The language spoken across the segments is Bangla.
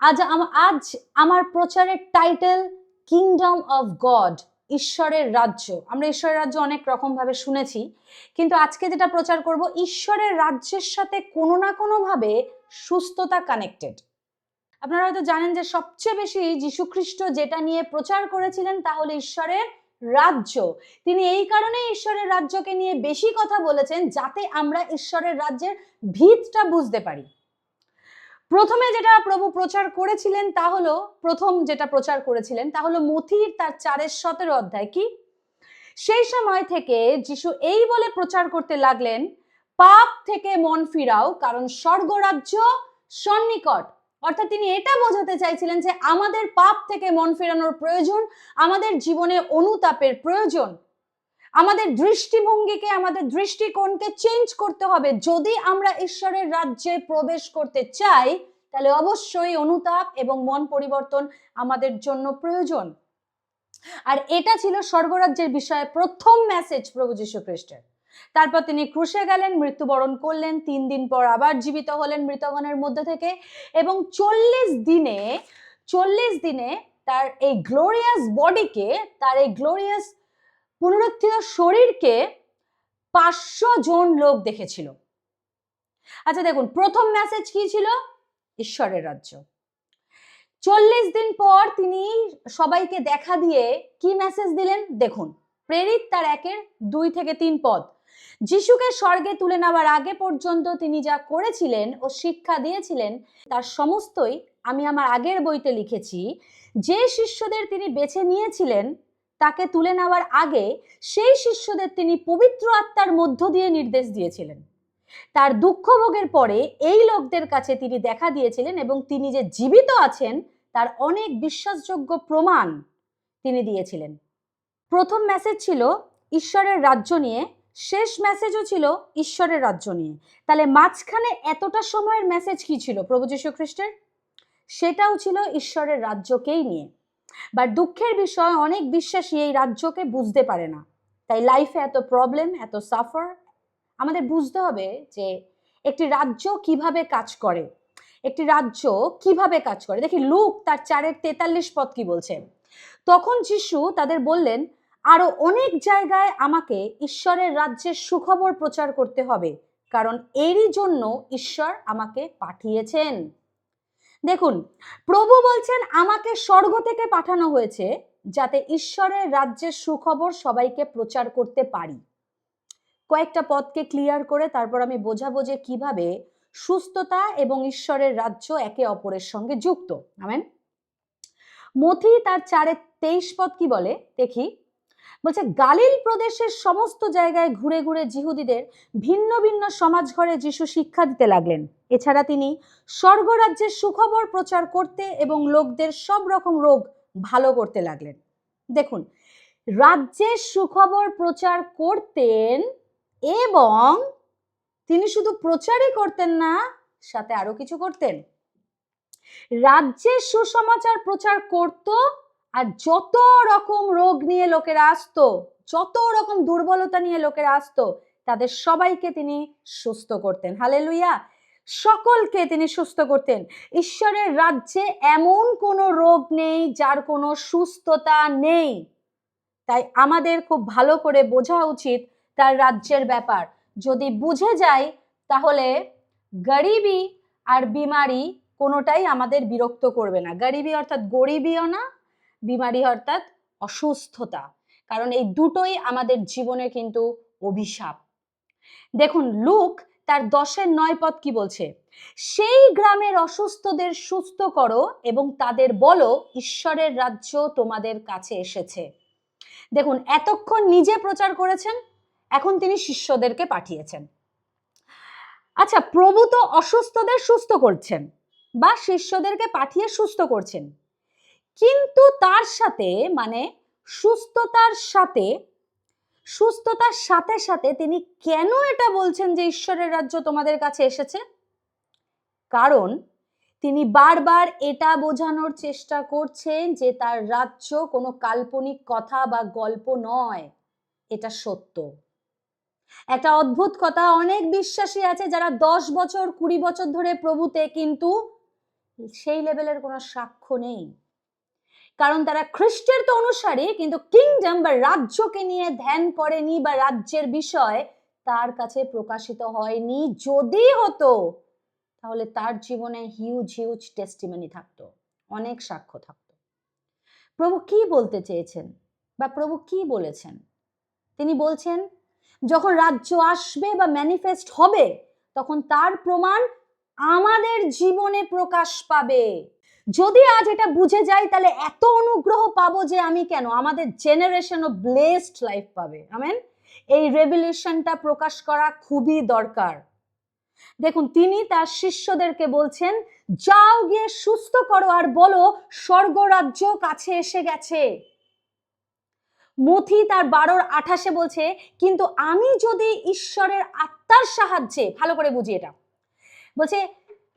আজ আমার প্রচারের টাইটেল কিংডম অফ গড, ঈশ্বরের রাজ্য। আমরা ঈশ্বরের রাজ্য অনেক রকম ভাবে শুনেছি, কিন্তু আজকে যেটা প্রচার করব ঈশ্বরের রাজ্যের সাথে কোনো না কোনো ভাবে সুস্থতা কানেক্টেড। আপনারা হয়তো জানেন যে সবচেয়ে বেশি যীশুখ্রিস্ট যেটা নিয়ে প্রচার করেছিলেন তা হলো ঈশ্বরের রাজ্য। তিনি এই কারণে ঈশ্বরের রাজ্যকে নিয়ে বেশি কথা বলেছেন যাতে আমরা ঈশ্বরের রাজ্যের ভিতটা বুঝতে পারি। প্রথমে যেটা প্রভু প্রচার করেছিলেন তা হলো মথির তার 4:17 অধ্যায়। কি? সেই সময় থেকে যিশু এই বলে প্রচার করতে লাগলেন, পাপ থেকে মন ফিরাও, কারণ স্বর্গরাজ্য সন্নিকট। অর্থাৎ তিনি এটা বোঝাতে চাইছিলেন যে আমাদের পাপ থেকে মন ফেরানোর প্রয়োজন, আমাদের জীবনে অনুতাপের প্রয়োজন, আমাদের দৃষ্টিভঙ্গিকে, আমাদের দৃষ্টিকোণকে চেঞ্জ করতে হবে। যদি আমরা ঈশ্বরের রাজ্যে প্রবেশ করতে চাই তাহলে অবশ্যই অনুতাপ এবং মন পরিবর্তন আমাদের জন্য প্রয়োজন। আর এটা ছিল স্বর্গরাজ্যের বিষয়ে প্রথম মেসেজ প্রভু যীশু খ্রিস্টের। তারপর তিনি ক্রুশে গেলেন, মৃত্যুবরণ করলেন, 3 দিন পর আবার জীবিত হলেন মৃতগণের মধ্যে থেকে, এবং 40 দিনে তার এই গ্লোরিয়াস বডিকে, তার এই গ্লোরিয়াস পুনরুত্থিত শরীরকে 500 জন লোক দেখেছিল। আচ্ছা দেখুন, প্রথম মেসেজ কি ছিল? ঈশ্বরের রাজ্য। 40 দিন পর তিনি সবাইকে দেখা দিয়ে কি মেসেজ দিলেন দেখুন। প্রেরিত তার 1-2-3 পদ। যিশুকে স্বর্গে তুলে নেওয়ার আগে পর্যন্ত তিনি যা করেছিলেন ও শিক্ষা দিয়েছিলেন তার সমস্তই আমি আমার আগের বইতে লিখেছি। যে শিষ্যদের তিনি বেছে নিয়েছিলেন তাকে তুলে নেওয়ার আগে সেই শিষ্যদের তিনি পবিত্র আত্মার মধ্য দিয়ে নির্দেশ দিয়েছিলেন। তার দুঃখ ভোগের পরে এই লোকদের কাছে তিনি দেখা দিয়েছিলেন এবং তিনি যে জীবিত আছেন তার অনেক বিশ্বাসযোগ্য প্রমাণ তিনি দিয়েছিলেন। প্রথম মেসেজ ছিল ঈশ্বরের রাজ্য নিয়ে, শেষ মেসেজও ছিল ঈশ্বরের রাজ্য নিয়ে। তাহলে মাঝখানে এতটা সময়ের মেসেজ কি ছিল প্রভু যীশু খ্রিস্টের? সেটাও ছিল ঈশ্বরের রাজ্যকেই নিয়ে। বাট দুঃখের বিষয়, অনেক বিশ্বাসী এই রাজ্যকে বুঝতে পারে না, তাই লাইফে এত প্রবলেম, এত সাফার। আমাদের বুঝতে হবে যে একটি রাজ্য কিভাবে কাজ করে, দেখি লুক তার 4:43 পদ কি বলছে। তখন যিশু তাদের বললেন, আরো অনেক জায়গায় আমাকে ঈশ্বরের রাজ্যের সুখবর প্রচার করতে হবে, কারণ এরই জন্য ঈশ্বর আমাকে পাঠিয়েছেন। দেখুন, প্রভু বলছেন আমাকে স্বর্গ থেকে পাঠানো হয়েছে যাতে ঈশ্বরের রাজ্যের সুখবর সবাইকে প্রচার করতে পারি। কয়েকটা পদকে ক্লিয়ার করে তারপর আমি বোঝাবো যে কিভাবে সুস্থতা এবং ঈশ্বরের রাজ্য একে অপরের সঙ্গে যুক্ত। আমেন। মথি তার 4:23 পদ কি বলে দেখি। বলছে, গালিল প্রদেশের সমস্ত জায়গায় ঘুরে ঘুরে যিহুদিদের ভিন্ন ভিন্ন সমাজ ঘরে যিশু শিক্ষা দিতে লাগলেন। এছাড়া তিনি স্বর্গরাজ্যের সুখবর প্রচার করতে এবং লোকদের সব রকম রোগ ভালো করতে লাগলেন। দেখুন, রাজ্যের সুখবর প্রচার করতেন এবং তিনি শুধু প্রচারই করতেন না, সাথে আরো কিছু করতেন। রাজ্যের সুসমাচার প্রচার করত, আর যত রকম রোগ নিয়ে লোকেরা আসতো, যত রকম দুর্বলতা নিয়ে লোকেরা আসতো, তাদের সবাইকে তিনি সুস্থ করতেন। হালেলুয়া! সকলকে তিনি সুস্থ করতেন। ঈশ্বরের রাজ্যে এমন কোনো রোগ নেই যার কোনো সুস্থতা নেই। তাই আমাদের খুব ভালো করে বোঝা উচিত তার রাজ্যের ব্যাপার। যদি বুঝে যাই তাহলে গরিবি আর বিমারি কোনোটাই আমাদের বিরক্ত করবে না। গরিবি অর্থাৎ গরিবিও না, বিমারি অর্থাৎ অসুস্থতা, কারণ এই দুটোই আমাদের জীবনে কিন্তু অভিশাপ। দেখুন, লুক তার 10:9 পদ কি বলছে। সেই গ্রামের অসুস্থদের সুস্থ করো এবং তাদের বলো ঈশ্বরের রাজ্য তোমাদের কাছে এসেছে। দেখুন, এতক্ষণ নিজে প্রচার করেছেন, এখন তিনি শিষ্যদেরকে পাঠিয়েছেন। আচ্ছা, প্রভু তো অসুস্থদের সুস্থ করছেন বা শিষ্যদেরকে পাঠিয়ে সুস্থ করছেন, কিন্তু তার সাথে মানে সুস্থতার সাথে সাথে তিনি কেন এটা বলছেন যে ঈশ্বরের রাজ্য তোমাদের কাছে এসেছে? কারণ তিনি বারবার এটা বোঝানোর চেষ্টা করছেন যে তার রাজ্য কোনো কাল্পনিক কথা বা গল্প নয়, এটা সত্য। একটা অদ্ভুত কথা, অনেক বিশ্বাসী আছে যারা 10 বছর 20 বছর ধরে প্রভুতে, কিন্তু সেই লেভেলের কোনো সাক্ষ্য নেই, কারণ তারা খ্রিস্টের তো অনুসারী, কিন্তু কিংডম বা রাজ্যকে নিয়ে ধ্যান করেনি বা রাজ্যের বিষয় তার কাছে প্রকাশিত হয়নি। যদি হতো তাহলে তার জীবনে হিউজ হিউজ টেস্টিমনি থাকতো, অনেক সাক্ষ্য থাকতো। প্রভু কি বলতে চেয়েছেন বা প্রভু কি বলেছেন? তিনি বলছেন যখন রাজ্য আসবে বা ম্যানিফেস্ট হবে তখন তার প্রমাণ আমাদের জীবনে প্রকাশ পাবে। যদি আজ এটা বুঝে যাই তাহলে এত অনুগ্রহ পাবো যে আমি কেন, আমাদের জেনারেশনও ব্লেসড লাইফ পাবে। আমেন। এই রেভেলেশনটা প্রকাশ করা খুবই দরকার। দেখুন, তিনি তার শিষ্যদেরকে বলছেন, যাও গিয়ে সুস্থ করো আর বলো স্বর্গরাজ্য কাছে এসে গেছে। মথি তার 12:28 বলছে, কিন্তু আমি যদি ঈশ্বরের আত্মার সাহায্যে, ভালো করে বুঝি এটা, বলছে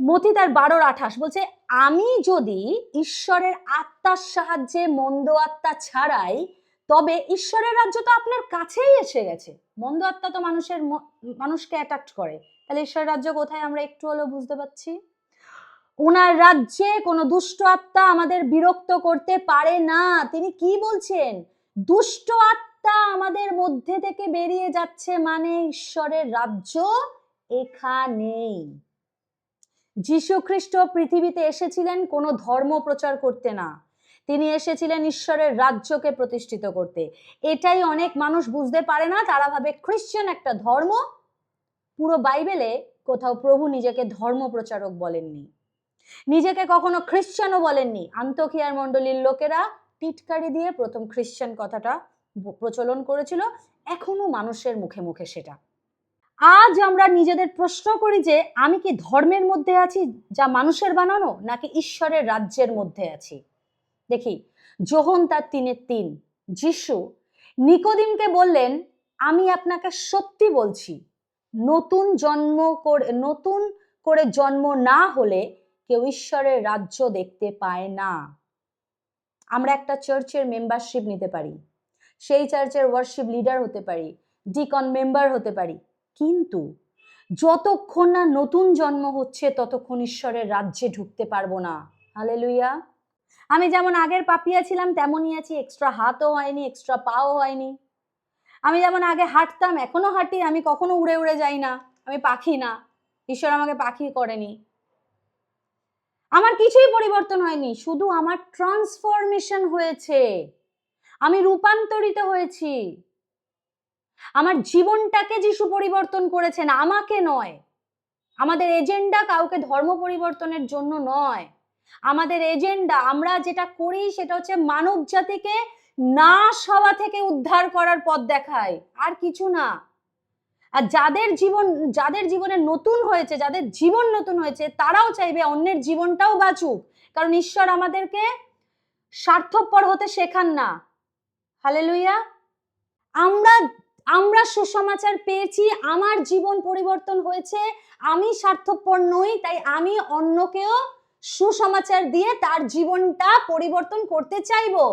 মথি তার 12:28 বলছে, আমি যদি ঈশ্বরের আত্মার সাহায্যে মন্দ আত্মা ছাড়াই, তবে ঈশ্বরের রাজ্য তো আপনার কাছেই এসে গেছে। মন্দ আত্মা তো মানুষকে অ্যাট্রাক্ট করে, তাহলে ঈশ্বরের রাজ্য কোথায় আমরা একটু হলেও বুঝতে পারছি। ওনার রাজ্যে কোনো দুষ্ট আত্মা আমাদের বিরক্ত করতে পারে না। তিনি কি বলছেন? দুষ্ট আত্মা আমাদের মধ্যে থেকে বেরিয়ে যাচ্ছে মানে ঈশ্বরের রাজ্য এখানেই। যীশু খ্রিস্ট পৃথিবীতে এসেছিলেন কোনো ধর্ম প্রচার করতে না, তিনি এসেছিলেন ঈশ্বরের রাজ্যকে প্রতিষ্ঠিত করতে। এটাই অনেক মানুষ বুঝতে পারে না, তারা ভাবে খ্রিস্টান একটা ধর্ম। পুরো বাইবেলে কোথাও প্রভু নিজেকে ধর্ম প্রচারক বলেননি, নিজেকে কখনো খ্রিস্টানও বলেননি। আন্তোকিয়ার মণ্ডলীর লোকেরা টিটকারি দিয়ে প্রথম খ্রিস্টান কথাটা প্রচলন করেছিল, এখনো মানুষের মুখে মুখে সেটা। আজ আমরা নিজেদের প্রশ্ন করি যে আমি কি ধর্মের মধ্যে আছি যা মানুষের বানানো, নাকি ঈশ্বরের রাজ্যের মধ্যে আছি? দেখি, যোহন তার 3:3, যিশু নিকোদিমকে বললেন, আমি আপনাকে সত্যি বলছি, নতুন করে জন্ম না হলে কেউ ঈশ্বরের রাজ্য দেখতে পায় না। আমরা একটা চার্চের মেম্বারশিপ নিতে পারি, সেই চার্চের ওয়ার্শিপ লিডার হতে পারি, ডিকন মেম্বার হতে পারি, কিন্তু যতক্ষণ না নতুন জন্ম হচ্ছে ততক্ষণ ঈশ্বরের রাজ্যে ঢুকতে পারবো না। হালেলুয়া। আমি যেমন আগের পাপিয়া ছিলাম তেমনই আছি, এক্সট্রা হাতও হয়নি, এক্সট্রা পাও হয়নি। আমি যেমন আগে হাঁটতাম এখনো হাঁটি, আমি কখনো উড়ে উড়ে যাই না, আমি পাখি না, ঈশ্বর আমাকে পাখি করেনি। আমার কিছুই পরিবর্তন হয়নি, শুধু আমার ট্রান্সফরমেশন হয়েছে, আমি রূপান্তরিত হয়েছি। আমার জীবনটাকে যিশু পরিবর্তন করেছেন, আমাকে নয়। আমাদের এজেন্ডা কাউকে ধর্ম পরিবর্তনের জন্য নয়, আমাদের এজেন্ডা, আমরা যেটা করি সেটা হচ্ছে মানব জাতিকে নাশ হওয়া থেকে উদ্ধার করার পথ দেখায়, আর কিছু না। আর যাদের জীবনে নতুন হয়েছে, যাদের জীবন নতুন হয়েছে, তারাও চাইবে অন্যের জীবনটাও বাঁচুক, কারণ ঈশ্বর আমাদেরকে স্বার্থপর হতে শেখান না। হালেলুয়া। আমরা সুসমাচার পেয়েছি, আমার জীবন পরিবর্তন হয়েছে, আমি স্বার্থপর নই, তাই আমি অন্যকেও সুসমাচার দিয়ে তার জীবনটা পরিবর্তন করতে চাইবো।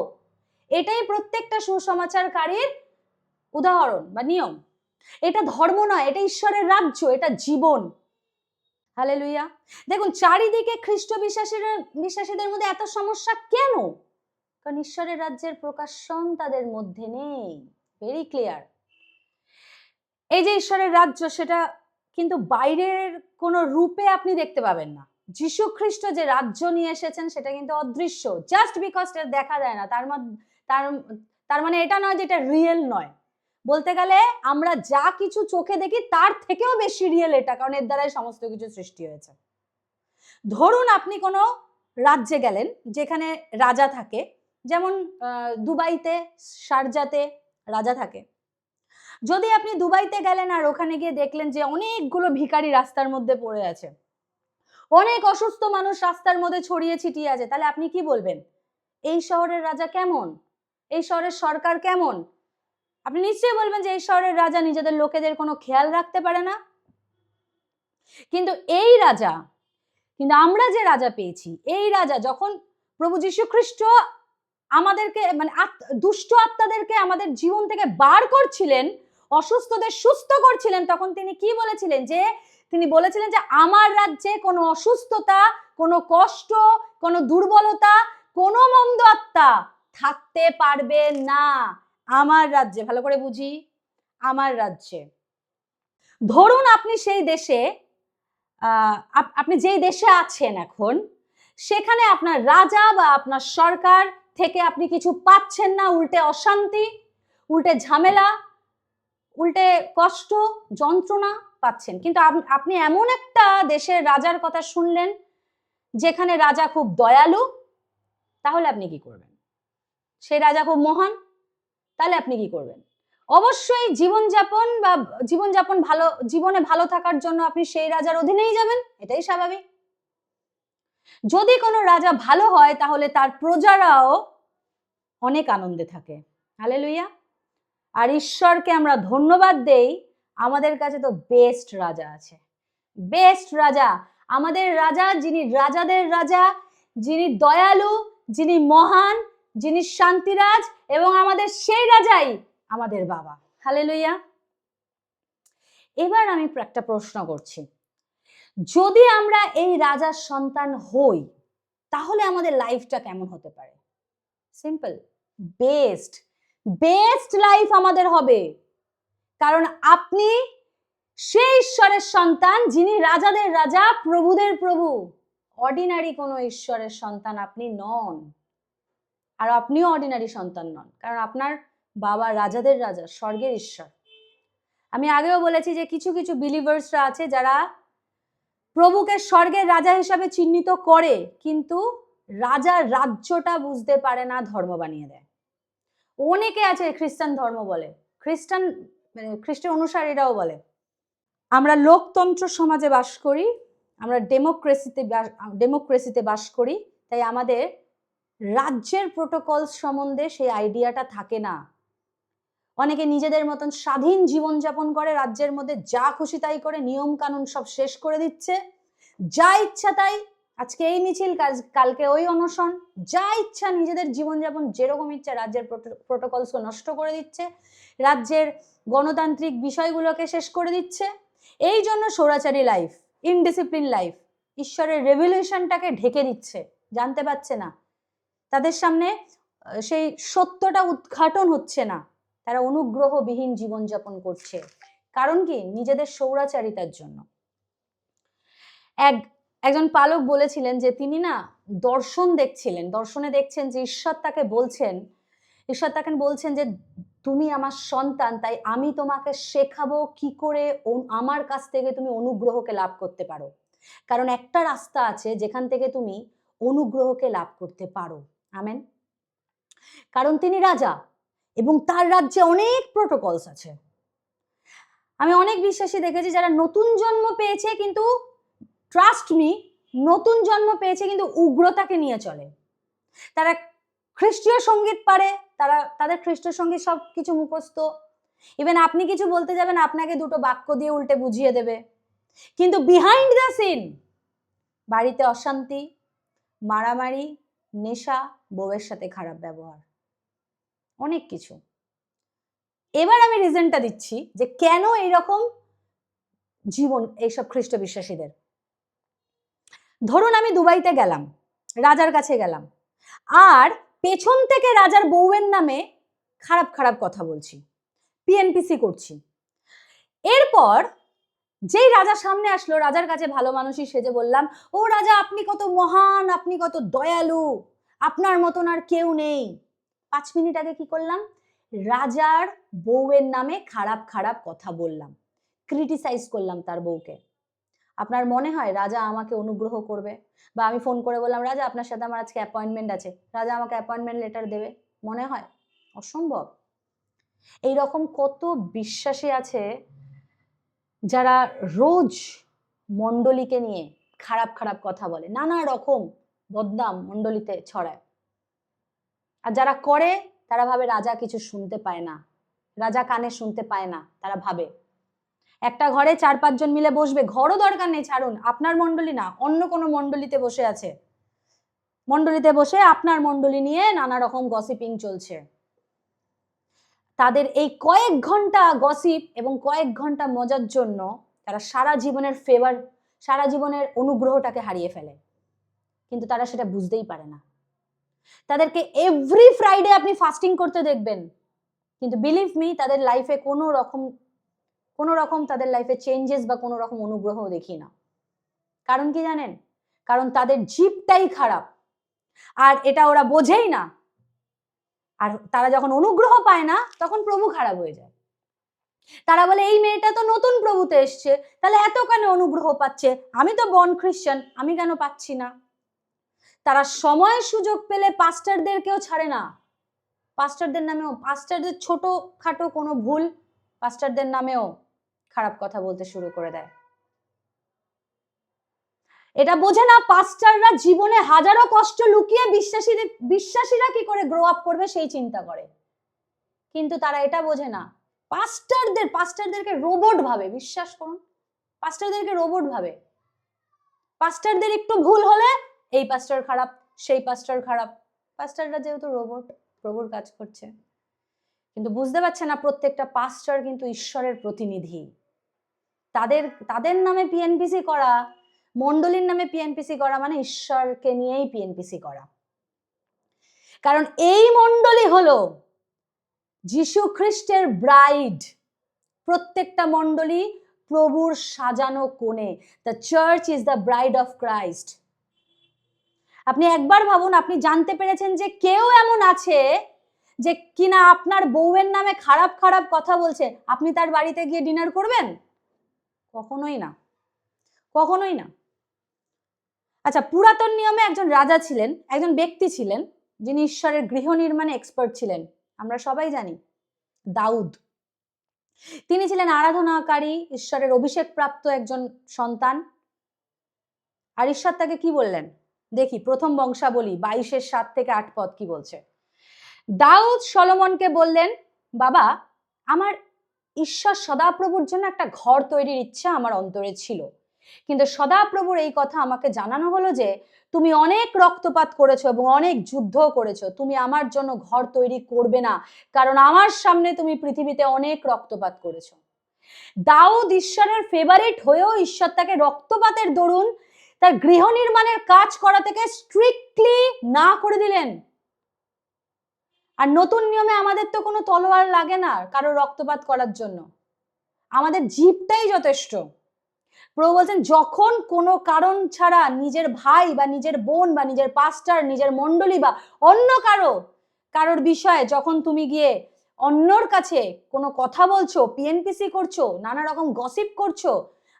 এটাই প্রত্যেকটা সুসমাচারকারীর উদাহরণ বা নিয়ম। এটা ধর্ম নয়, এটা ঈশ্বরের রাজ্য, এটা জীবন। হালেলুয়া। দেখুন, চারিদিকে খ্রিস্ট বিশ্বাসীদের মধ্যে এত সমস্যা কেন? কারণ ঈশ্বরের রাজ্যের প্রকাশন তাদের মধ্যে নেই। Very clear. এই যে ঈশ্বরের রাজ্য, সেটা কিন্তু বাইরের কোনো রূপে আপনি দেখতে পাবেন না। যীশু খ্রিস্ট যে রাজ্য নিয়ে এসেছেন সেটা কিন্তু অদৃশ্য, জাস্ট বিকজ এটা দেখা যায় না তার মানে এটা নয় যে এটা রিয়েল নয়। বলতে গেলে আমরা যা কিছু চোখে দেখি তার থেকেও বেশি রিয়েল এটা, কারণ এর দ্বারাই সমস্ত কিছু সৃষ্টি হয়েছে। ধরুন আপনি কোনো রাজ্যে গেলেন যেখানে রাজা থাকে, যেমন দুবাইতে, শারজাতে রাজা থাকে। যদি আপনি দুবাইতে গেলেন আর ওখানে গিয়ে দেখলেন যে অনেকগুলো ভিখারি রাস্তার মধ্যে পড়ে আছে, অনেক অসুস্থ মানুষ রাস্তার মধ্যে ছড়িয়ে ছিটিয়ে আছে, তাহলে আপনি কি বলবেন? এই শহরের রাজা কেমন, এই শহরের সরকার কেমন? আপনি নিশ্চয়ই বলবেন যে এই শহরের রাজা নিজেদের লোকেদের কোনো খেয়াল রাখতে পারে না। কিন্তু আমরা যে রাজা পেয়েছি, এই রাজা যখন প্রভু যীশু খ্রিস্ট আমাদেরকে মানে দুষ্ট আত্মাদেরকে আমাদের জীবন থেকে বার করছিলেন, অসুস্থদের সুস্থ করছিলেন, তখন তিনি কি বলেছিলেন? যে তিনি বলেছিলেন যে আমার রাজ্যে কোনো অসুস্থতা, কোনো কষ্ট, কোনো দুর্বলতা, কোনো মন্দ আত্মা থাকতে পারবে না আমার রাজ্যে। ভালো করে বুঝি, আমার রাজ্যে। ধরুন আপনি সেই দেশে, আপনি যেই দেশে আছেন এখন, সেখানে আপনার রাজা বা আপনার সরকার থেকে আপনি কিছু পাচ্ছেন না, উল্টে অশান্তি, উল্টে ঝামেলা, উল্টে কষ্ট, যন্ত্রণা পাচ্ছেন। কিন্তু আপনি এমন একটা দেশের রাজার কথা শুনলেন যেখানে রাজা খুব দয়ালু, তাহলে আপনি কি করবেন? সেই রাজা খুব মহান, তাহলে আপনি কি করবেন? অবশ্যই জীবনযাপন ভালো, জীবনে ভালো থাকার জন্য আপনি সেই রাজার অধীনেই যাবেন, এটাই স্বাভাবিক। যদি কোনো রাজা ভালো হয় তাহলে তার প্রজারাও অনেক আনন্দে থাকে। হালেলুয়া। আর ঈশ্বরকে আমরা ধন্যবাদ দেই, আমাদের কাছে তো বেস্ট রাজা আছে, বেস্ট রাজা। আমাদের রাজা, যিনি রাজাদের রাজা, যিনি দয়ালু, যিনি মহান, যিনি শান্তিরাজ, এবং আমাদের সেই রাজাই আমাদের বাবা। হালেলুয়া। এবার আমি একটা প্রশ্ন করছি, যদি আমরা এই রাজার সন্তান হই তাহলে আমাদের লাইফটা কেমন হতে পারে? সিম্পল, বেস্ট বেস্ট লাইফ আমাদের হবে। কারণ আপনি সেই ঈশ্বরের সন্তান যিনি রাজাদের রাজা, প্রভুদের প্রভু। অর্ডিনারি কোনো ঈশ্বরের সন্তান আপনি নন, আর আপনিও অর্ডিনারি সন্তান নন, কারণ আপনার বাবা রাজাদের রাজা, স্বর্গের ঈশ্বর। আমি আগেও বলেছি যে কিছু কিছু বিলিভার্সরা আছে যারা প্রভুকে স্বর্গের রাজা হিসাবে চিহ্নিত করে, কিন্তু রাজার রাজ্যটা বুঝতে পারে না, ধর্ম বানিয়ে দেয়। অনেকে আছে খ্রিস্টান ধর্ম বলে, খ্রিস্টান অনুসারীরাও বলে আমরা লোকতন্ত্র সমাজে বাস করি, আমরা ডেমোক্রেসিতে বাস করি, তাই আমাদের রাজ্যের প্রোটোকল সম্বন্ধে সেই আইডিয়াটা থাকে না। অনেকে নিজেদের মতন স্বাধীন জীবনযাপন করে, রাজ্যের মধ্যে যা খুশি তাই করে, নিয়ম কানুন সব শেষ করে দিচ্ছে, যা ইচ্ছা তাই, আজকে এই মিছিল, কালকে ওই অনশন, যা ইচ্ছা নিজেদের জীবনযাপন যেরকম ইচ্ছা, রাজ্যের প্রোটোকলস নষ্ট করে দিচ্ছে, রাজ্যের গণতান্ত্রিক বিষয়গুলোকে শেষ করে দিচ্ছে। এই জন্য স্বৈরাচারী লাইফ, ইনডিসিপ্লিন লাইফ, ঈশ্বরের রেভলিউশনটাকে ঢেকে দিচ্ছে, জানতে পারছে না, তাদের সামনে সেই সত্যটা উদ্ঘাটন হচ্ছে না, তারা অনুগ্রহবিহীন জীবনযাপন করছে। কারণ কি? নিজেদের স্বৈরাচারিতার জন্য। একজন পালক বলেছিলেন যে তিনি না দর্শন দেখছিলেন, দর্শনে দেখছেন যে ঈশ্বর তাকে বলছেন যে তুমি আমার সন্তান, তাই আমি তোমাকে শেখাবো কি করে আমার কাছ থেকে তুমি অনুগ্রহকে লাভ করতে পারো। কারণ একটা রাস্তা আছে যেখান থেকে তুমি অনুগ্রহকে লাভ করতে পারো। আমেন। কারণ তিনি রাজা এবং তার রাজ্যে অনেক প্রোটোকলস আছে। আমি অনেক বিশ্বাসী দেখেছি যারা নতুন জন্ম পেয়েছে, কিন্তু ট্রাস্ট মি, নতুন জন্ম পেয়েছে কিন্তু উগ্রতাকে নিয়ে চলে। তারা খ্রিস্টীয় সঙ্গীত পারে, তাদের খ্রিস্ট সঙ্গীত সব কিছু মুখস্থ, ইভেন আপনি কিছু বলতে যাবেন আপনাকে দুটো বাক্য দিয়ে উল্টে বুঝিয়ে দেবে, কিন্তু বিহাইন্ড দ্য সিন বাড়িতে অশান্তি, মারামারি, নেশা, বউয়ের সাথে খারাপ ব্যবহার, অনেক কিছু। এবার আমি রিজনটা দিচ্ছি যে কেন এইরকম জীবন এইসব খ্রিস্ট বিশ্বাসীদের। ধরুন আমি দুবাইতে গেলাম, রাজার কাছে গেলাম, আর পেছন থেকে রাজার বউয়ের নামে খারাপ খারাপ কথা বলছি, পিএনপিসি করছি। এরপর যেই রাজা সামনে আসলো, রাজার কাছে ভালো মানুষই সেজে বললাম, ও রাজা আপনি কত মহান, আপনি কত দয়ালু, আপনার মতন আর কেউ নেই। 5 মিনিট আগে কি করলাম? রাজার বউয়ের নামে খারাপ খারাপ কথা বললাম, ক্রিটিসাইজ করলাম তার বউকে। আপনার মনে হয় রাজা আমাকে অনুগ্রহ করবে? বা আমি ফোন করে বললাম, রাজা আপনার সাথে আমার আজকে অ্যাপয়েন্টমেন্ট আছে, রাজা আমাকে অ্যাপয়েন্টমেন্ট লেটার দেবে? মনে হয়? অসম্ভব। এইরকম কত বিশ্বাসী আছে যারা রোজ মণ্ডলীকে নিয়ে খারাপ খারাপ কথা বলে, নানা রকম বদনাম মণ্ডলীতে ছড়ায়। আর যারা করে তারা ভাবে রাজা কিছু শুনতে পায় না, রাজা কানে শুনতে পায় না। তারা ভাবে একটা ঘরে 4-5 জন মিলে বসবে, ঘরও দরকার নেই, ছাড়ুন, আপনার মণ্ডলী না, অন্য কোনো মণ্ডলীতে বসে আছে, মণ্ডলীতে বসে আপনার মণ্ডলী নিয়ে নানা রকম গসিপিং চলছে। তাদের এই কয়েক ঘন্টা গসিপ এবং কয়েক ঘন্টা মজার জন্য তারা সারা জীবনের ফেভার, সারা জীবনের অনুগ্রহটাকে হারিয়ে ফেলে, কিন্তু তারা সেটা বুঝতেই পারে না। তাদেরকে এভরি ফ্রাইডে আপনি ফাস্টিং করতে দেখবেন, কিন্তু বিলিভ মি তাদের লাইফে কোনো রকম তাদের লাইফে চেঞ্জেস বা কোনো রকম অনুগ্রহ দেখি না। কারণ কি জানেন? কারণ তাদের জিভটাই খারাপ, আর এটা ওরা বোঝেই না। আর তারা যখন অনুগ্রহ পায় না তখন প্রভু খারাপ হয়ে যায়। তারা বলে এই মেয়েটা তো নতুন প্রভুতে এসছে, তাহলে এত কেন অনুগ্রহ পাচ্ছে, আমি তো বর্ন খ্রিস্টান, আমি কেন পাচ্ছি না। তারা সময় সুযোগ পেলে পাস্টারদেরকেও ছাড়ে না। পাস্টারদের নামেও, পাস্টারদের ছোটখাটো কোনো ভুল পাস্টারদের নামেও খারাপ কথা বলতে শুরু করে দেয়। এটা বোঝে না পাস্টাররা জীবনে হাজারো কষ্ট লুকিয়ে বিশ্বাসীরা কি করে গ্রো আপ করবে সেই চিন্তা করে, কিন্তু তারা এটা বোঝে না পাস্টারদেরকে রোবট ভাবে। বিশ্বাস করুন, পাস্টারদেরকে রোবট ভাবে। পাস্টারদের একটু ভুল হলে এই পাস্টার খারাপ, সেই পাস্টার খারাপ। পাস্টাররা যেহেতু রোবট, প্রভুর কাজ করছে, কিন্তু বুঝতে পারছে না প্রত্যেকটা পাস্টার কিন্তু ঈশ্বরের প্রতিনিধি। তাদের নামে পিএনপিসি করা, মণ্ডলীর নামে পিএনপিসি করা মানে ঈশ্বরকে নিয়েই পিএনপিসি করা। কারণ এই মণ্ডলী হলো যিশু খ্রিস্টের ব্রাইড। প্রত্যেকটা মণ্ডলী প্রভুর সাজানো কোণে। The church is the bride of Christ. আপনি একবার ভাবুন, আপনি জানতে পেরেছেন যে কেউ এমন আছে যে কিনা আপনার বউয়ের নামে খারাপ খারাপ কথা বলছে, আপনি তার বাড়িতে গিয়ে ডিনার করবেন? কখনোই না, কখনোই না। আচ্ছা, পুরাতন নিয়মে একজন রাজা ছিলেন, একজন ব্যক্তি ছিলেন যিনি ঈশ্বরের গৃহ নির্মাণে এক্সপার্ট ছিলেন। আমরা সবাই জানি দাউদ। তিনি ছিলেন আরাধনাকারী, ঈশ্বরের অভিষেক প্রাপ্ত একজন সন্তান। আর ঈশ্বর তাকে কি বললেন দেখি, প্রথম বংশাবলী 22-7 থেকে 8 পদ কি বলছে। দাউদ সলোমনকে বললেন, বাবা, আমার ঈশ্বর সদাপ্রভুর জন্য একটা ঘর তৈরির ইচ্ছা আমার অন্তরে ছিল, কিন্তু সদাপ্রভুর এই কথা আমাকে জানানো হলো যে তুমি অনেক রক্তপাত করেছো এবং অনেক যুদ্ধ করেছো, তুমি আমার জন্য ঘর তৈরি করবে না, কারণ আমার সামনে তুমি পৃথিবীতে অনেক রক্তপাত করেছো। দাউদ ঈশ্বরের ফেভারিট হয়েও ঈশ্বর তাকে রক্তপাতের দরুন তার গৃহ নির্মাণের কাজ করা থেকে স্ট্রিক্টলি না করে দিলেন। আর নতুন নিয়মে আমাদের তো কোনো তলোয়ার লাগে না কারো রক্তপাত করার জন্য, আমাদের জিভটাই যথেষ্ট। প্রভু বলছেন, যখন কোনো কারণ ছাড়া নিজের ভাই বা নিজের বোন বা নিজের পাস্টার, নিজের মণ্ডলী বা অন্য কারোর বিষয়ে যখন তুমি গিয়ে অন্যর কাছে কোনো কথা বলছো, পিএনপিসি করছো, নানা রকম গসিপ করছো,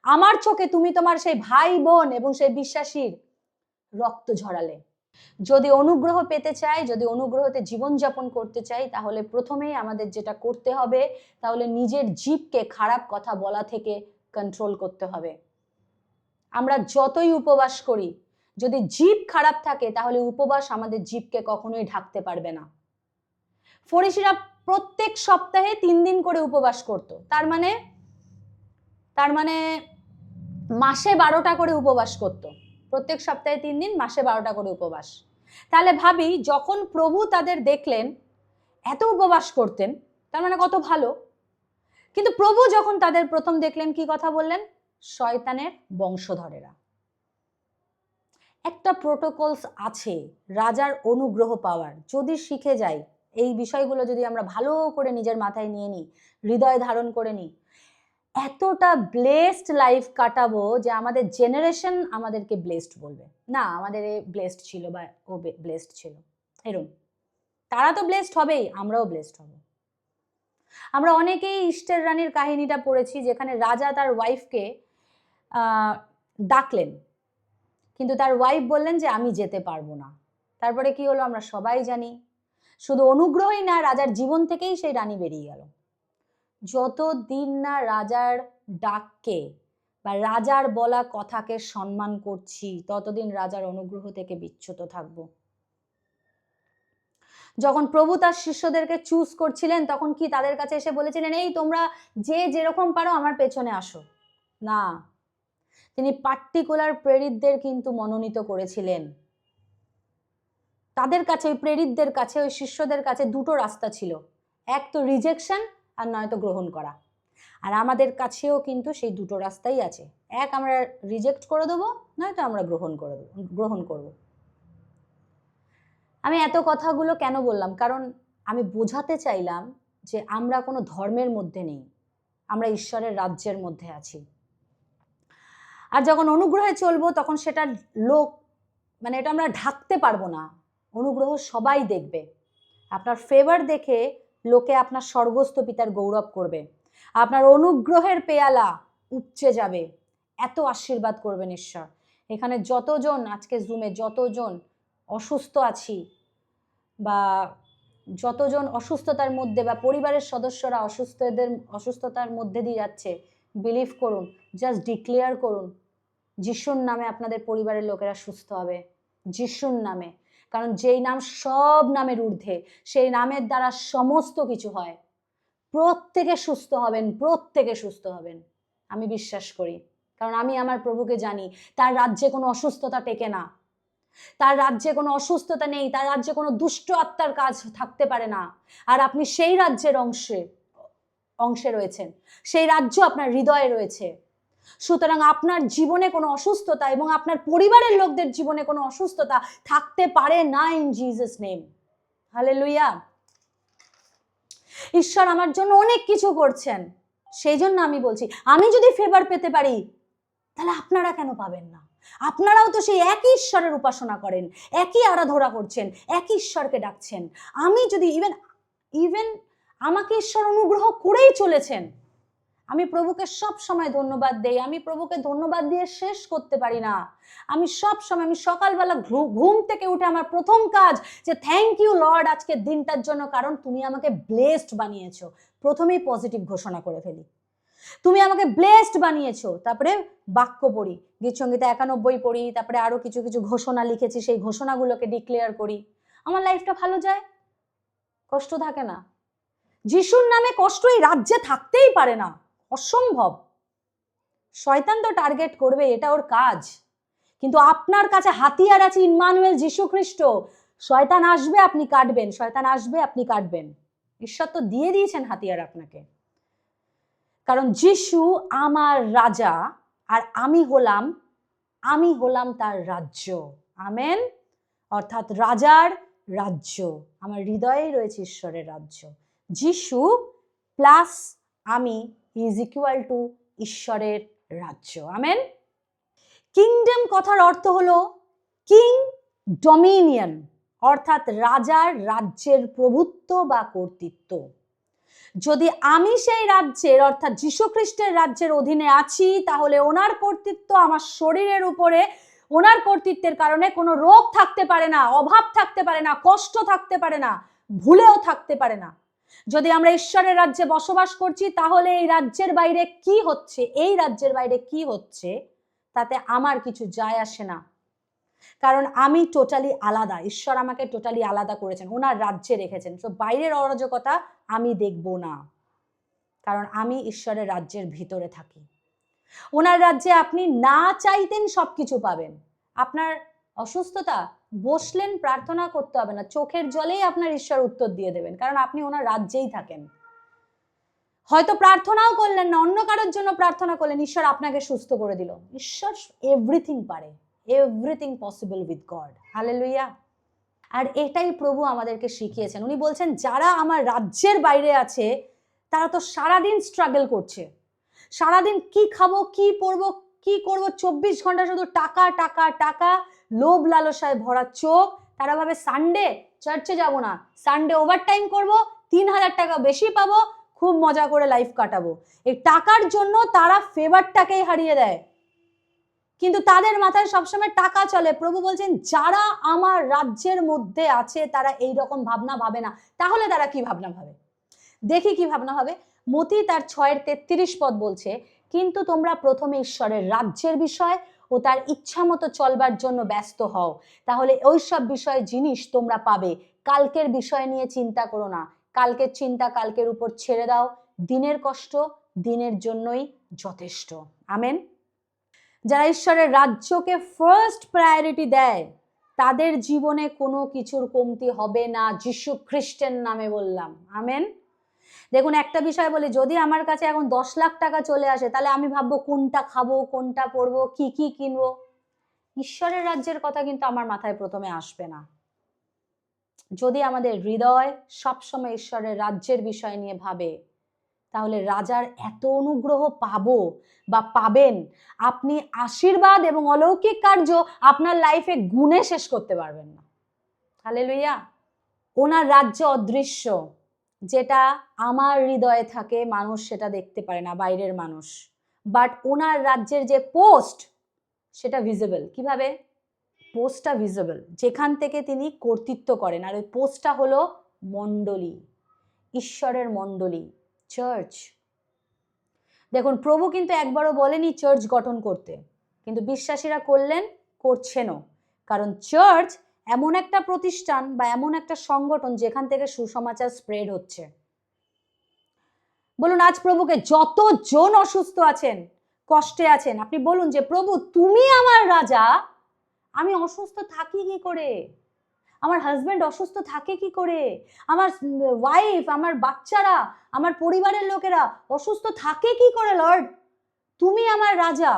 আমার চোখে তুমি তোমার সেই ভাই বোন এবং সেই বিশ্বাসীর রক্ত ঝরালে। যদি অনুগ্রহ পেতে চাই, যদি অনুগ্রহতে জীবনযাপন করতে চাই, তাহলে প্রথমেই আমাদের যেটা করতে হবে, তাহলে নিজের জিভকে খারাপ কথা বলা থেকে কন্ট্রোল করতে হবে। আমরা যতই উপবাস করি, যদি জিভ খারাপ থাকে তাহলে উপবাস আমাদের জিভকে কখনোই ঢাকতে পারবে না। ফরিসিরা প্রত্যেক সপ্তাহে 3 দিন করে উপবাস করত, তার মানে মাসে 12টা করে উপবাস করত। প্রত্যেক সপ্তাহে 3 দিন, মাসে 12টা করে উপবাস। তাহলে ভাবি, যখন প্রভু তাদের দেখলেন এত উপবাস করতেন, তার মানে কত ভালো। কিন্তু প্রভু যখন তাদের প্রথম দেখলেন, কি কথা বললেন? শয়তানের বংশধরেরা। একটা প্রোটোকলস আছে রাজার অনুগ্রহ পাওয়ার, যদি শিখে যাই, এই বিষয়গুলো যদি আমরা ভালো করে নিজের মাথায় নিয়ে নিই, হৃদয় ধারণ করে নিই, এতটা ব্লেসড লাইফ কাটাবো যে আমাদের জেনারেশন আমাদেরকে ব্লেসড বলবে না, আমাদের এ ব্লেসড ছিল বা ও ব্লেসড ছিল, এরকম। তারা তো ব্লেসড হবেই, আমরাও ব্লেসড হব। আমরা অনেকেই ইস্টের রানীর কাহিনীটা পড়েছি, যেখানে রাজা তার ওয়াইফকে ডাকলেন, কিন্তু তার ওয়াইফ বললেন যে আমি যেতে পারবো না। তারপরে কি হলো আমরা সবাই জানি। শুধু অনুগ্রহই না, রাজার জীবন থেকেই সেই রানী বেরিয়ে গেল। যতদিন না রাজার ডাককে বা রাজার বলা কথাকে সম্মান করছি, ততদিন রাজার অনুগ্রহ থেকে বিচ্যুত থাকবো। যখন প্রভু তার শিষ্যদেরকে চুজ করছিলেন, তখন কি তাদের কাছে এসে বলেছিলেন, এই তোমরা যে যেরকম পারো আমার পেছনে আসো? না, তিনি পার্টিকুলার প্রেরিতদের কিন্তু মনোনীত করেছিলেন। তাদের কাছে, ওই প্রেরিতদের কাছে, ওই শিষ্যদের কাছে দুটো রাস্তা ছিল, এক তো রিজেকশন আর নয়তো গ্রহণ করা। আর আমাদের কাছেও কিন্তু সেই দুটো রাস্তাই আছে, এক আমরা রিজেক্ট করে দেবো, নয়তো আমরা গ্রহণ করব। আমি এত কথাগুলো কেন বললাম, কারণ আমি বোঝাতে চাইলাম যে আমরা কোনো ধর্মের মধ্যে নেই, আমরা ঈশ্বরের রাজ্যের মধ্যে আছি। আর যখন অনুগ্রহে চলবো তখন সেটা লোক মানে এটা আমরা ঢাকতে পারবো না, অনুগ্রহ সবাই দেখবে। আপনার ফেভার দেখে লোকে আপনার স্বর্গস্থ পিতার গৌরব করবে, আপনার অনুগ্রহের পেয়ালা উপচে যাবে, এত আশীর্বাদ করবেন ঈশ্বর। এখানে যতজন আজকে জুমে যতজন অসুস্থ আছি বা যতজন অসুস্থতার মধ্যে বা পরিবারের সদস্যরা অসুস্থতার মধ্যে দিয়ে যাচ্ছে, বিলিভ করুন, জাস্ট ডিক্লেয়ার করুন, যিশুর নামে আপনাদের পরিবারের লোকেরা সুস্থ হবে, যিশুর নামে। কারণ যেই নাম সব নামের ঊর্ধ্বে, সেই নামের দ্বারা সমস্ত কিছু হয়। প্রত্যেকে সুস্থ হবেন, প্রত্যেকে সুস্থ হবেন, আমি বিশ্বাস করি। কারণ আমি আমার প্রভুকে জানি, তার রাজ্যে কোনো অসুস্থতা টেকে না, তার রাজ্যে কোনো অসুস্থতা নেই, তার রাজ্যে কোনো দুষ্ট আত্মার কাজ থাকতে পারে না। আর আপনি সেই রাজ্যের অংশে রয়েছেন, সেই রাজ্য আপনার হৃদয়ে রয়েছে। সুতরাং আপনার জীবনে কোনো অসুস্থতা এবং আপনার পরিবারের লোকদের জীবনে কোনো অসুস্থতা থাকতে পারে না, ইন জিসাস নেম। হালেলুয়া। ঈশ্বর আমার জন্য অনেক কিছু করছেন, সেই জন্য আমি বলছি, আমি যদি ফেভার পেতে পারি তাহলে আপনারা কেন পাবেন না? আপনারাও তো সেই একই ঈশ্বরের উপাসনা করেন, একই আরাধনা করছেন, একই ঈশ্বরকে ডাকছেন। আমি যদি ইভেন আমাকে ঈশ্বর অনুগ্রহ করেই চলেছেন। আমি প্রভুকে সব সময় ধন্যবাদ দেই, আমি প্রভুকে ধন্যবাদ দিয়ে শেষ করতে পারি না। আমি সব সময়, আমি সকালবেলা ঘুম থেকে উঠে আমার প্রথম কাজ যে থ্যাংক ইউ লর্ড আজকের দিনটার জন্য, কারণ তুমি আমাকে ব্লেসড বানিয়েছো। প্রথমেই পজিটিভ ঘোষণা করে ফেলি, তুমি আমাকে ব্লেসড বানিয়েছো। তারপরে বাক্য পড়ি, গীতসংগীতা 91 পড়ি, তারপরে আরো কিছু কিছু ঘোষণা লিখেছি, সেই ঘোষণাগুলোকে ডিক্লেয়ার করি। আমার লাইফটা ভালো যায়, কষ্ট থাকে না। যিশুর নামে কষ্ট এই রাজ্যে থাকতেই পারে না, অসম্ভব। শয়তান তো টার্গেট করবে, এটা ওর কাজ, কিন্তু আপনার কাছে হাতিয়ার আছে, ইম্মানুয়েল যিশু খ্রিস্ট। শয়তান আসবে আপনি কাটবেন, শয়তান আসবে আপনি কাটবেন। ঈশ্বর তো দিয়ে দিয়েছেন হাতিয়ার আপনাকে। কারণ যিশু আমার রাজা, আর আমি হলাম তার রাজ্য। আমেন। অর্থাৎ রাজার রাজ্য, আমার হৃদয়ে রয়েছে ঈশ্বরের রাজ্য। যিশু প্লাস আমি ইজ ইকুয়াল টু ঈশ্বরের রাজ্য। আমেন। কিংডম কথার অর্থ হলো কিং ডমিনিয়ন, অর্থাৎ রাজার রাজ্যের প্রভুত্ব বা কর্তৃত্ব। যদি আমি সেই রাজ্যের অর্থাৎ যীশু খ্রিস্টের রাজ্যের অধীনে আছি, তাহলে ওনার কর্তৃত্ব আমার শরীরের উপরে, ওনার কর্তৃত্বের কারণে কোনো রোগ থাকতে পারে না, অভাব থাকতে পারে না, কষ্ট থাকতে পারে না, ভুলেও থাকতে পারে না। যদি আমরা ঈশ্বরের রাজ্যে বসবাস করছি, তাহলে এই রাজ্যের বাইরে কি হচ্ছে, এই রাজ্যের বাইরে কি হচ্ছে তাতে আমার কিছু যায় আসে না। কারণ আমি টোটালি আলাদা, ঈশ্বর আমাকে টোটালি আলাদা করেছেন, ওনার রাজ্যে রেখেছেন। তো বাইরের অরাজকতা আমি দেখব না, কারণ আমি ঈশ্বরের রাজ্যের ভিতরে থাকি। ওনার রাজ্যে আপনি না চাইতেন সবকিছু পাবেন। আপনার অসুস্থতা, বসলেন, প্রার্থনা করতে হবে না, চোখের জলেই আপনার ঈশ্বর উত্তর দিয়ে দেবেন, কারণ আপনি ওনার রাজ্যেই থাকেন। হয়তো প্রার্থনাও করলেন না, অন্য কারোর জন্য প্রার্থনা করলেন, ঈশ্বর আপনাকে সুস্থ করে দিল। ঈশ্বর এভরিথিং পারে, everything possible with God. Hallelujah. আর এটাই প্রভু আমাদেরকে শিখিয়েছেন। উনি বলছেন যারা আমার রাজ্যের বাইরে আছে তারা তো সারাদিন স্ট্রাগল করছে, সারাদিন কি খাবো, কি পরবো, কি করবো, 24 ঘন্টা শুধু টাকা টাকা টাকা, লোভ লালসায় ভরা চোখ। তারা ভাবে সানডে চার্চে যাব না, সানডে ওভারটাইম করবো, 3000 টাকা বেশি পাবো, খুব মজা করে লাইফ কাটাবো। এই টাকার জন্য তারা ফেভারটাকেই হারিয়ে দেয়, কিন্তু তাদের মাথায় সবসময় টাকা চলে। প্রভু বলছেন যারা আমার রাজ্যের মধ্যে আছে তারা এই রকম ভাবনা ভাবে না। তাহলে তারা কি ভাবনা ভাবে? দেখি কি ভাবনা ভাবে। মতি তার 6:33 পদ বলছে, কিন্তু তোমরা প্রথমে ঈশ্বরের রাজ্যের বিষয় ও তার ইচ্ছা মতো চলবার জন্য ব্যস্ত হও, তাহলে ওইসব বিষয় জিনিস তোমরা পাবে। কালকের বিষয় নিয়ে চিন্তা করো না, কালকের চিন্তা কালকের উপর ছেড়ে দাও। দিনের কষ্ট দিনের জন্যই যথেষ্ট। আমেন। যারা ঈশ্বরের রাজ্যকে ফার্স্ট প্রায়োরিটি দেয় তাদের জীবনে কোনো কিছুর কমতি হবে না, যিশু খ্রিস্টের নামে বললাম। আমেন। দেখুন একটা বিষয় বলি, যদি আমার কাছে এখন 10 লাখ টাকা চলে আসে তাহলে আমি ভাববো কোনটা খাবো, কোনটা পরবো, কি কি কিনবো। ঈশ্বরের রাজ্যের কথা কিন্তু আমার মাথায় প্রথমে আসবে না। যদি আমাদের হৃদয় সবসময় ঈশ্বরের রাজ্যের বিষয় নিয়ে ভাবে, তাহলে রাজার এত অনুগ্রহ পাবো বা পাবেন, আপনি আশীর্বাদ এবং অলৌকিক কার্য আপনার লাইফে গুণে শেষ করতে পারবেন না। হালেলুয়া। ওনার রাজ্য অদৃশ্য, যেটা আমার হৃদয়ে থাকে, মানুষ সেটা দেখতে পারে না, বাইরের মানুষ। বাট ওনার রাজ্যের যে পোস্ট, সেটা ভিজিবল। কিভাবে? পোস্টটা ভিজিবল, যেখান থেকে তিনি কর্তৃত্ব করেন। আর ওই পোস্টটা হলো মণ্ডলী, ঈশ্বরের মণ্ডলী, চার্চ। দেখুন প্রভু কিন্তু একবারও বলেনি চার্চ গঠন করতে, কিন্তু বিশ্বাসীরা করছেনও। কারণ চার্চ এমন একটা প্রতিষ্ঠান বা এমন একটা সংগঠন যেখান থেকে সুসমাচার স্প্রেড হচ্ছে। বলুন আজ প্রভুকে যতজন অসুস্থ আছেন, কষ্টে আছেন, আপনি বলুন যে প্রভু তুমি আমার রাজা, আমি অসুস্থ থাকি কি করে, আমার হাজবেন্ড অসুস্থ থাকে কি করে, আমার ওয়াইফ, আমার বাচ্চারা, আমার পরিবারের লোকেরা অসুস্থ থাকে কি করে, লর্ড তুমি আমার রাজা।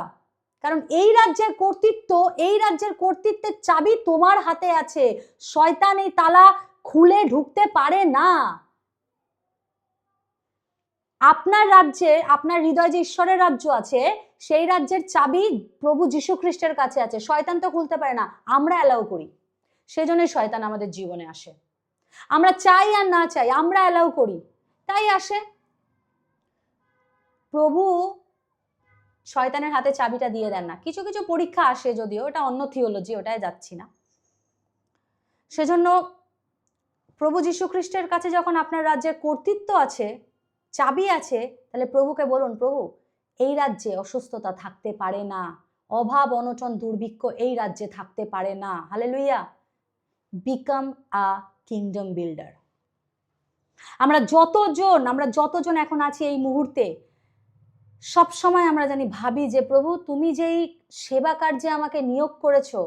কারণ এই রাজ্যের কর্তৃত্ব, এই রাজ্যের কর্তৃত্বের চাবি তোমার হাতে আছে। শয়তান এই তালা খুলে ঢুকতে পারে না। আপনার রাজ্যে, আপনার হৃদয়ে যে ঈশ্বরের রাজ্য আছে, সেই রাজ্যের চাবি প্রভু যীশু খ্রিস্টের কাছে আছে। শয়তান তো খুলতে পারে না, আমরা অ্যালাউ করি। সেজন্যই শয়তান আমাদের জীবনে আসে। আমরা চাই আর না চাই, আমরা অ্যালাউ করি, তাই আসে। প্রভু শয়তানের হাতে চাবিটা দিয়ে দেন না। কিছু কিছু পরীক্ষা আসে, যদিও এটা অন্য থিওলজি, ওটাই যাচ্ছি না। সেজন্য প্রভু যীশু খ্রিস্টের কাছে যখন আপনার রাজ্যের কর্তৃত্ব আছে, চাবি আছে, তাহলে প্রভুকে বলুন প্রভু এই রাজ্যে অসুস্থতা থাকতে পারে না, অভাব অনটন দুর্ভিক্ষ এই রাজ্যে থাকতে পারে না। Hallelujah. Become a kingdom builder. আমরা যতজন এখন আছি এই মুহূর্তে, সব সময় আমরা জানি, ভাবি যে প্রভু তুমি যেই সেবা কার্যে আমাকে নিয়োগ করেছো,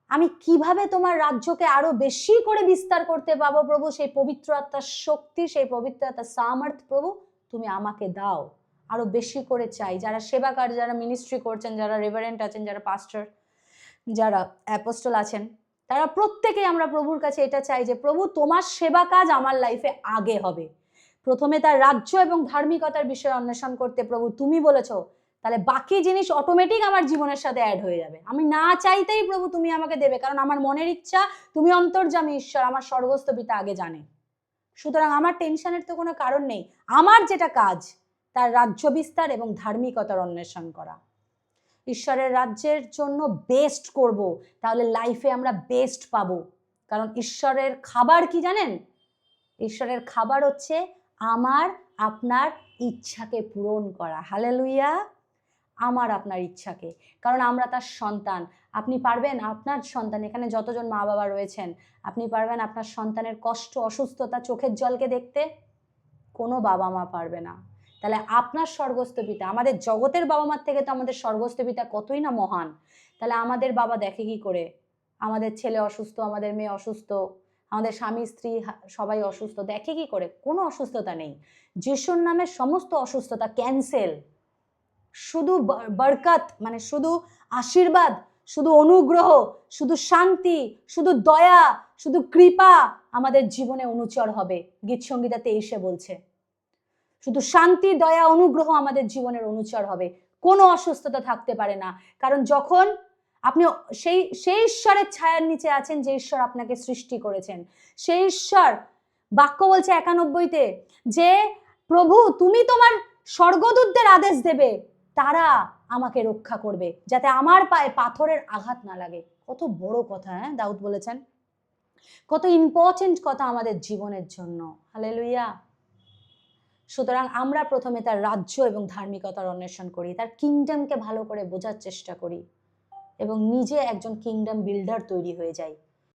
আমি কিভাবে তোমার রাজ্যকে আরো বেশি করে বিস্তার করতে পাবো প্রভু, সেই পবিত্র আত্মার শক্তি, সেই পবিত্র আত্মার সামর্থ্য প্রভু তুমি আমাকে দাও। আরো বেশি করে চাই। যারা সেবা কার্য, যারা মিনিস্ট্রি করছেন, যারা রেভারেন্ট আছেন, যারা পাস্টর, যারা অ্যাপোস্টল আছেন, তারা প্রত্যেকেই আমরা প্রভুর কাছে এটা চাই যে প্রভু তোমার সেবা কাজ আমার লাইফে আগে হবে। প্রথমে তার রাজ্য এবং ধার্মিকতার বিষয়ে অন্বেষণ করতে প্রভু তুমি বলেছো, তাহলে বাকি জিনিস অটোমেটিক আমার জীবনের সাথে অ্যাড হয়ে যাবে। আমি না চাইতেই প্রভু তুমি আমাকে দেবে, কারণ আমার মনের ইচ্ছা, তুমি অন্তর্যামী ঈশ্বর, আমার স্বর্গস্থ পিতা আগে জানে। সুতরাং আমার টেনশনের তো কোনো কারণ নেই। আমার যেটা কাজ, তার রাজ্য বিস্তার এবং ধার্মিকতার অন্বেষণ করা। ঈশ্বরের রাজ্যের জন্য বেস্ট করব, তাহলে লাইফে আমরা বেস্ট পাবো। কারণ ঈশ্বরের খাবার কি জানেন? ঈশ্বরের খাবার হচ্ছে আমার আপনার ইচ্ছাকে পূরণ করা। হালেলুয়া। আমার আপনার ইচ্ছাকে, কারণ আমরা তার সন্তান। আপনি পারবেন আপনার সন্তান, এখানে যতজন মা বাবা রয়েছেন, আপনি পারবেন আপনার সন্তানের কষ্ট, অসুস্থতা, চোখের জলকে দেখতে? কোনো বাবা মা পারবে না। তাহলে আপনার স্বর্গস্থ পিতা, আমাদের জগতের বাবা মার থেকে তো আমাদের স্বর্গস্থ পিতা কতই না মহান। তাহলে আমাদের বাবা দেখে কি করে আমাদের ছেলে অসুস্থ, আমাদের মেয়ে অসুস্থ, আমাদের স্বামী স্ত্রী সবাই অসুস্থ, দেখে কি করে? কোনো অসুস্থতা নেই। যিশুর নামে সমস্ত অসুস্থতা ক্যান্সেল। শুধু বরকত, মানে শুধু আশীর্বাদ, শুধু অনুগ্রহ, শুধু শান্তি, শুধু দয়া, শুধু কৃপা আমাদের জীবনে অনুচর হবে। গীত সংগীতা 23 বলছে শুধু শান্তি, দয়া, অনুগ্রহ আমাদের জীবনের অনুচর হবে। কোনো অসুস্থতা থাকতে পারে না। কারণ যখন আপনি সেই ঈশ্বরের ছায়ার নিচে আছেন, যে ঈশ্বর আপনাকে সৃষ্টি করেছেন, সেই ঈশ্বর বাক্য বলছে 91-তে যে প্রভু তুমি তোমার স্বর্গদূতদের আদেশ দেবে, তারা আমাকে রক্ষা করবে, যাতে আমার পায়ে পাথরের আঘাত না লাগে। কত বড় কথা, হ্যাঁ, দাউদ বলেছেন। কত ইম্পর্টেন্ট কথা আমাদের জীবনের জন্য। হালেলুয়া। সুতরাং আমরা প্রথমে তার রাজ্য এবং ধার্মিকতার অন্বেষণ করি, তার কিংডমকে ভালো করে বোঝার চেষ্টা করি এবং নিজে একজন কিংডম বিল্ডার তৈরি হয়ে যাই।